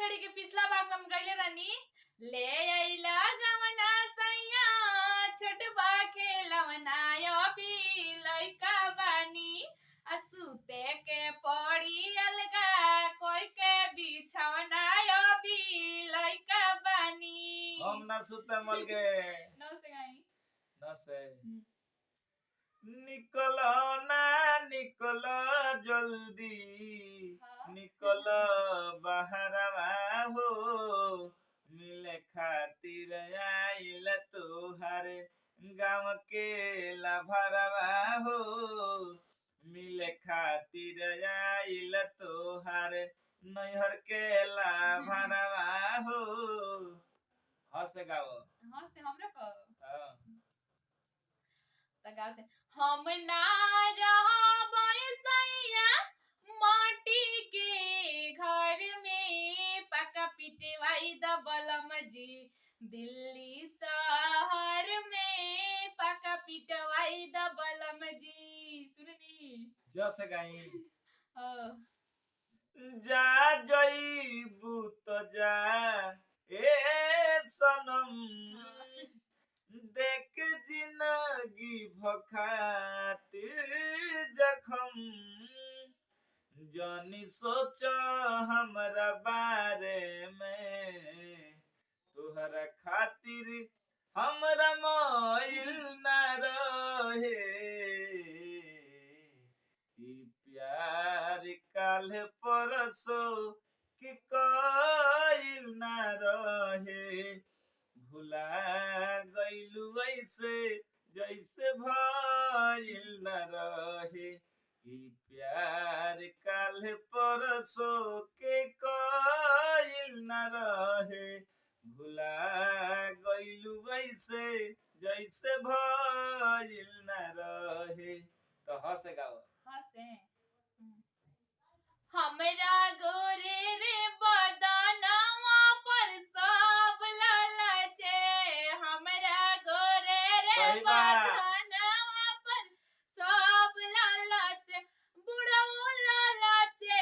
छड़ी के पिछला भाग में हम गईले रहनी ले आइला गवना सैया छोटबा खेलवना अभी लइका बानी असुते के पड़ी अलगा कोई के बिछौना अभी लइका बानी हम ना सुते मल के नौ से गाई ना से निकलो ना निकलो जल्दी निकलो बाहरवा हो मिले खातिर आइल तोहर गाँव के लभरवा हो मिले खातिर आइल तोहर नैहर के लभरवा हो हंस गाओ हंस से हमरे पर हाँ गाते हम ना रहबै सैया माटी के घर में पका पिटवाई दबलम जी दिल्ली शहर में पका पिटवाई दबलम जी सुननी जैसे गाई हाँ जा जईबू तो जा ए सनम देख जिंदगी भखातिर जखम जानी सोचो हमरा बारे में तोहरा खातिर हमरा मोइल न रहे ई प्यार काल परसो के कइल न रहे भुला गइलू ऐसे जैसे भइल न रहे ई प्यार काल परसो के कइल न रहे भुला गइलू ऐसे जैसे भइल न रहे तो हंसे गाओ हंसे हमरा गोरे रे बदनवा पर सब ललचे हमरा गोरे रे सही बात। बदनवा पर सब ललचे बुढ़ऊ ललचे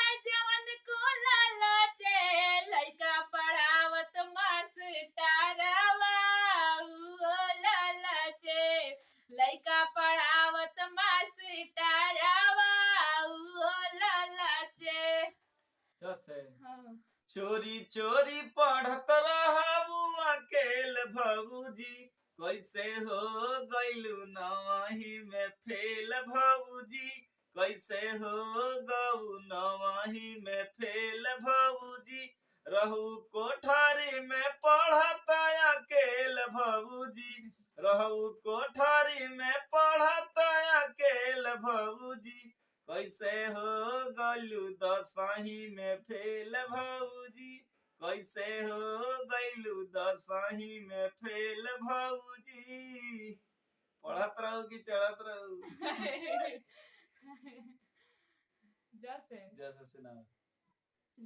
है जवन को ललचे लइका पढ़ावत मास्टरवा उ ललचे लइका पढ़ावत मास्टरवा उ ललचे जैसे हाँ चोरी चोरी पढ़त रहबू अकेल भौजी कैसे हो गइलू नवही में फेल भौजी कैसे हो गऊ नवही में फेल भौजी रहू कोठारी में पढ़त अकेल भौजी रहू कोठारी में पढ़त अकेल भौजी कैसे हो गलू दसही में फेल भौजी कैसे हो गइलू दसही में फेल भौजी पढ़त रहू कि चढ़त रहू जैसे जैसे सुनाओ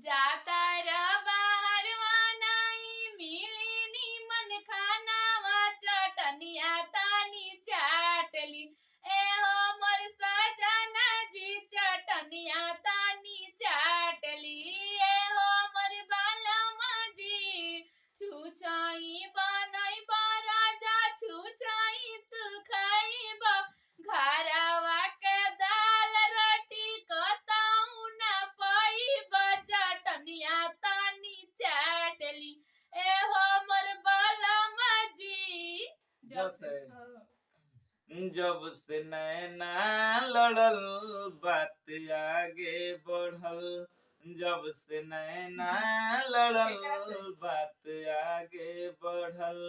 जाता बाहर नहीं मिली नीमन खानावा चटनिया तानी चाटली ए हो मोर सजना जी चटनिया तानी चाटली ए हो मोर बालमा जी छुछाई बनई राजा छुछाई तू खाइब घरवा के दाल रोटी कतौ न पइब चटनिया तानी चाटली ए हो मोर बालमा जी जैसे जब से नैना लड़ल बात आगे बढ़ल जब से नैना लड़ल बात आगे बढ़ल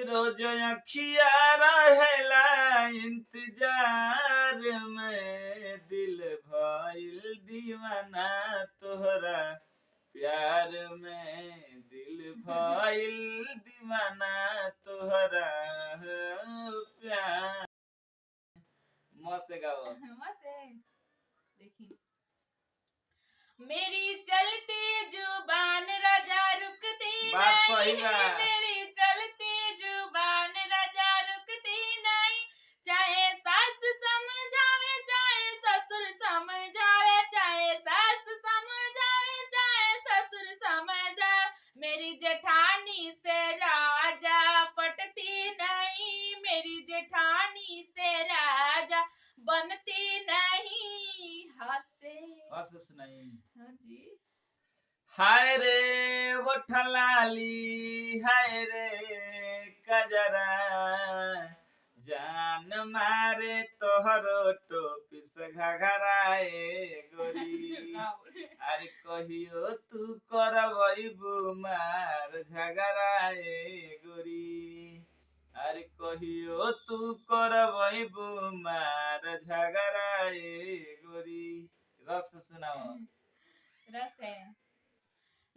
रोज अखिया रहेला इंतजार में दिल भइल दीवाना तोहरा प्यार में दिल भइल दीवाना तोहरा प्यार मस्त गाओ मसे देखी मेरी चलती जुबान राजा रुकती बात नहीं सही बा। मेरी चलती जुबान राजा रुकती नहीं चाहे सास समझावे चाहे ससुर समझावे चाहे सास समझावे चाहे ससुर जी हाय रे वो ठलाली, हाय रे कजरा, जान मारे तोहरो टोपी से घघराए गोरी। अरे कहियो तू करबई बुमार झगड़ाए गोरी। अरे कहियो तू करबई बुमार झगड़ाए गोरी। रस सुनाओ। रस है।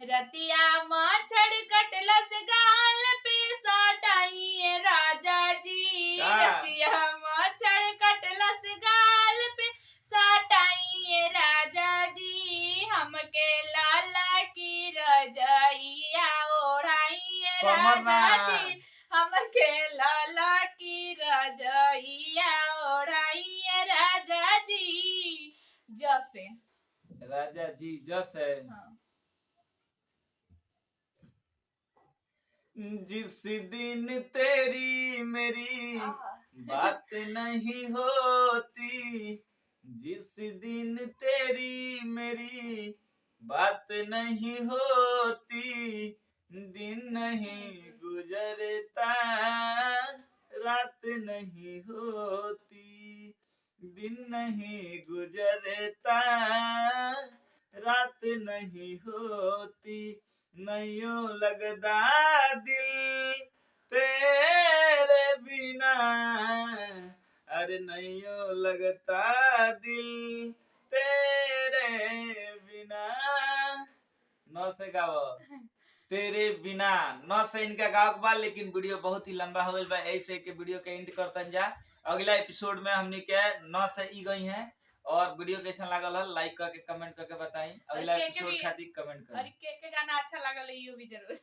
रतिया मच्छर कटलस गाल पे सटाइए राजा जी। का? रतिया मच्छर कटलस गाल पे सटाइए राजा जी। हमके लाला की रजइया ओढ़ाइए कमर ना। राजा जी। हमके लाला की रजइया ओढ़ाइए राजा जी। जैसे राजा जी जस है। हाँ। जिस दिन तेरी मेरी आहा। बात नहीं होती, जिस दिन तेरी मेरी बात नहीं होती, दिन नहीं गुजरता, रात नहीं होती, दिन नहीं गुजरता, रात नहीं होती, नैयो लगदा दिल तेरे बिना, अरे नैयो लगता दिल तेरे बिना। नौ से गाओ। तेरे बिना नौ से इनका गाँव के बाद, लेकिन वीडियो बहुत ही लंबा हो गई बा, ऐसे के वीडियो के एंड करतन जा। अगला एपिसोड में हमनी के नौ से ई गई है। और वीडियो कैसा लागल है लाइक करके कमेंट करके बताई। अगला एपिसोड खातिर कमेंट और करें। के गाना अच्छा लगल है यो भी जरूर